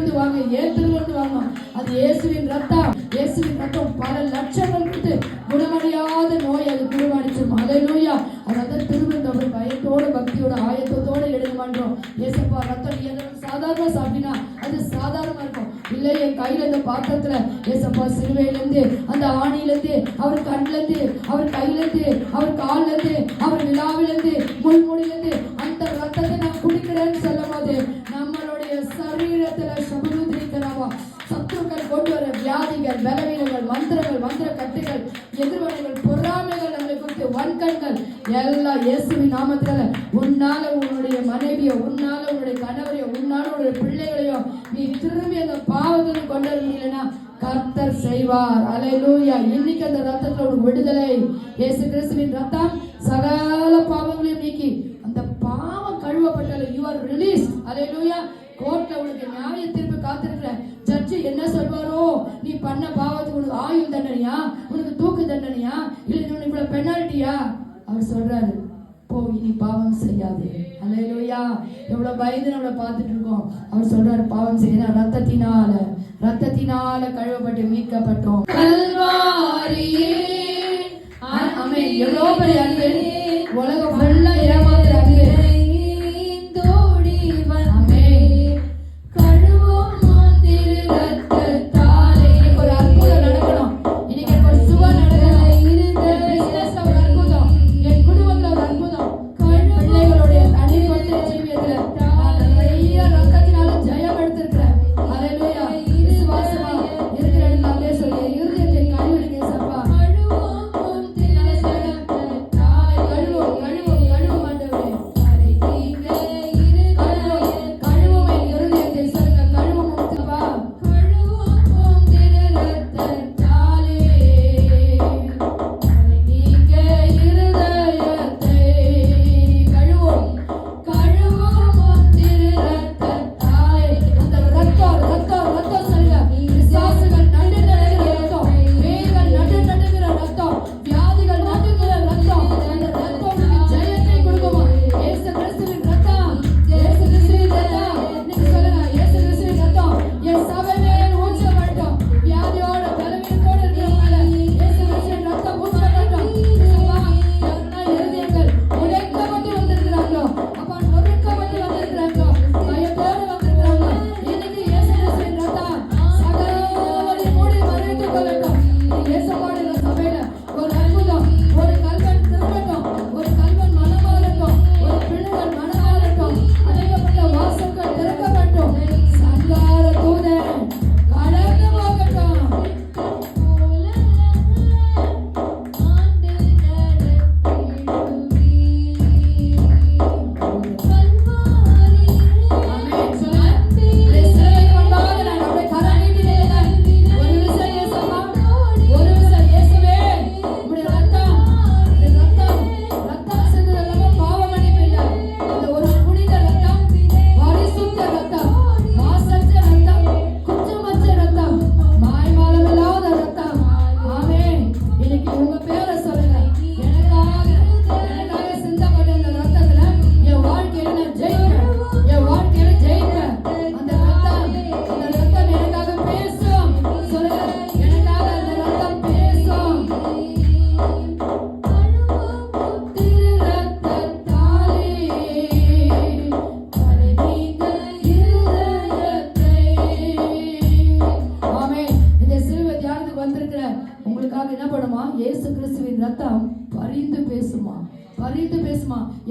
எடுத்து வாங்க, ஏற்றுக்கொண்டு வாங்க. அது இயேசுவின் ரத்தம். இயேசுவின் ரத்தம் பல லட்சங்கள் கொடுத்து குணமடையாத நோய் அது குணமடைச்சிடும். ஹல்லேலூயா. அதனால திரும்ப பயத்தோட பக்தியோட ஆயத்தத்தோட எடுக்க மாட்டோம். ஏசப்பா ரத்தம் சாதாரண சாப்பிட்டா அது சாதாரணமா இருக்கும். இல்லை, என் கையில இந்த பாத்திரத்துல ஏசப்பா சிலுவையிலிருந்து, அந்த ஆணியிலிருந்து, அவர் கண்ணிலிருந்து, அவர் கையிலிருந்து, அவர் காலிலிருந்து, அவர் விழாவிலிருந்து, முள்முடியிலிருந்து அந்த ரத்தத்தை நான் குடிக்கிறேன்னு சொல்லும் போது நம்மளுடைய சரீரத்துல சமுதிரிக்கிறவா சத்துருக்கள் கொண்டு வர வியாதிகள், பலவீனங்கள், மந்திரங்கள், மந்திர கட்டுகள், எதிர்வனைகள், பொறாமைகள், நம்மை குறித்து வன்கண்கள் எல்லாம் இயேசுவின் நாமத்தினால உன்னால உன்னுடைய மனைவியோ, உன்னால உன்னுடைய கணவரையோ, உன்னால உன்னுடைய பிள்ளைகளையோ நீ திரும்பி அந்த பாவத்தை கொண்டு வர முடியலன்னா கர்த்தர் செய்வார். அல்லேலூயா. இன்னைக்கு அந்த ரத்தத்துல ஒரு விடுதலை. இயேசு கிறிஸ்துவின் ரத்தம் சகல பாவங்களையும் நீக்கி அந்த பாவம் கழுவப்பட்டால யூ ஆர் ரிலீஸ். அல்லேலூயா. கோர்ட்ல உனக்கு நியாய தீர்ப்பு காத்திருக்கிற ஜட்ஜி என்ன சொல்வாரோ, நீ பண்ண பாவத்துக்கு உனக்கு ஆயுள் தண்டனையா, உனக்கு தூக்கு தண்டனையா, இல்ல உனக்கு இவ்வளவு பெனால்ட்டியா? அவர் சொல்றாரு, போ இனி பாவம் செய்யாதே. அல்லேலூயா. எவ்வளவு பயந்து நம்மளை பார்த்துட்டு இருக்கோம். அவர் சொல்றாரு, பாவம் செய்ய ரத்தத்தினால கழுவப்பட்டு மீட்கப்பட்டோம். கல்வாரியே. ஆமென். எவ்வளவு பெரிய அன்பு. உலகம் ஃபுல்லா ஏமாத்துற அன்பு.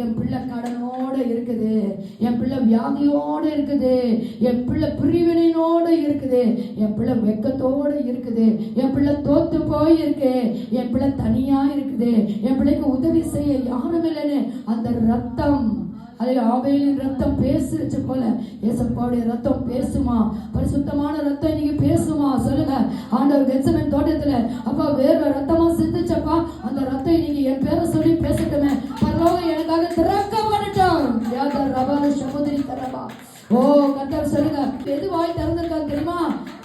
என் பிள்ளை கடனோட இருக்குது, என் பிள்ளை வியாதியோட இருக்குது, என் பிள்ளை பிரிவினையோட இருக்குது, என் பிள்ளை வெக்கத்தோட இருக்குது, என் பிள்ளை தோத்து போய் இருக்கு, என் பிள்ளை தனியா இருக்குது, என் பிள்ளைக்கு உதவி செய்ய யாரும் இல்லைன்னு அந்த ரத்தம், அதில் ஆபேலின் ரத்தம் பேசுச்சு போல ஏசப்பாவுடைய ரத்தம் பேசுமா? பரிசுத்தமான ரத்தம் இன்னைக்கு பேசுமா? சொல்லுங்க. ஆண்டவர் கெத்செமனே தோட்டத்துல அப்பா வேர்வை ரத்தமா சிந்துச்சப்பா, அந்த ரத்தம் இன்னைக்கு என் பேரை சொல்லி பேசட்டுமே. பரலோகம் எனக்காக திறக்கப்படட்டும். யாதர் ரபால சமுதிரி தரபா. ஓ கர்த்தர் சொல்லுங்க, எது வாய் திறந்திருக்கான்னு தெரியுமா?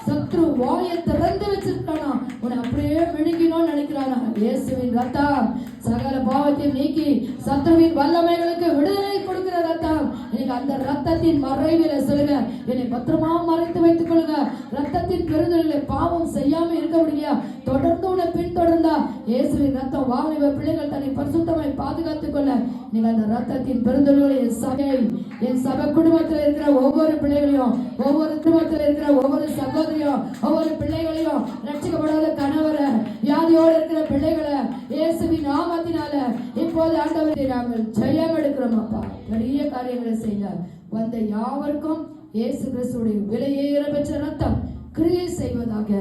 சத்ரு வாயை திறந்து வச்சிருக்கானா, உன்னை அப்படியே விழுங்கினோன்னு நினைக்கிறானா? இயேசுவின் ரத்தம் சகல பாவத்தை நீக்கி சத்ருவின் வல்லமைகளுக்கு விடுதலை கொடுக்கிற ரத்தம். நீங்க அந்த ரத்தத்தின் மறைவில சொல்லுங்க, என்னை பத்திரமா மறைத்து வைத்துக் கொள்ளுங்க. ரத்தத்தின் பெருந்தொழில பாவம் செய்யாம இருக்க முடியா, தொடர்ந்து உன்னை பின்தொடர்ந்தா இயேசுவின் ரத்தம் வாலிப பிள்ளைகள் தன்னை பரிசுத்தமாய் பாதுகாத்துக் கொள்ள நீங்க அந்த ரத்தத்தின் பெருந்தொழில என் சபை குடும்பத்தில் இருக்கிற ஒவ்வொரு பிள்ளைகளையும், ஒவ்வொரு குடும்பத்தில் இருக்கிற ஒவ்வொரு சகோதரியும், ஒவ்வொரு பிள்ளைகளையும், ரட்சிக்கப்படாத கணவரை, வியாதியோடு இருக்கிற பிள்ளைகளை இயேசுவின் நாமத்தினால இப்போது ஆண்டவரை நாங்கள் ஜெயம் எடுக்கிறோம். அப்பா பெரிய காரியங்களை செய்ய வந்த யாவருக்கும் இயேசு கிறிஸ்துடைய விலையேற பெற்ற ரத்தம் கிரியை செய்வதாக,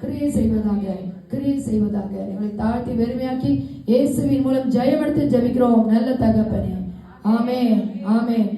கிரியை செய்வதாக, கிரியை செய்வதாக. எங்களை தாழ்த்தி வெறுமையாக்கி இயேசுவின் மூலம் ஜெயம் எடுத்து ஜெபிக்கிறோம் நல்ல தகப்பனே. ஆமென், ஆமென்.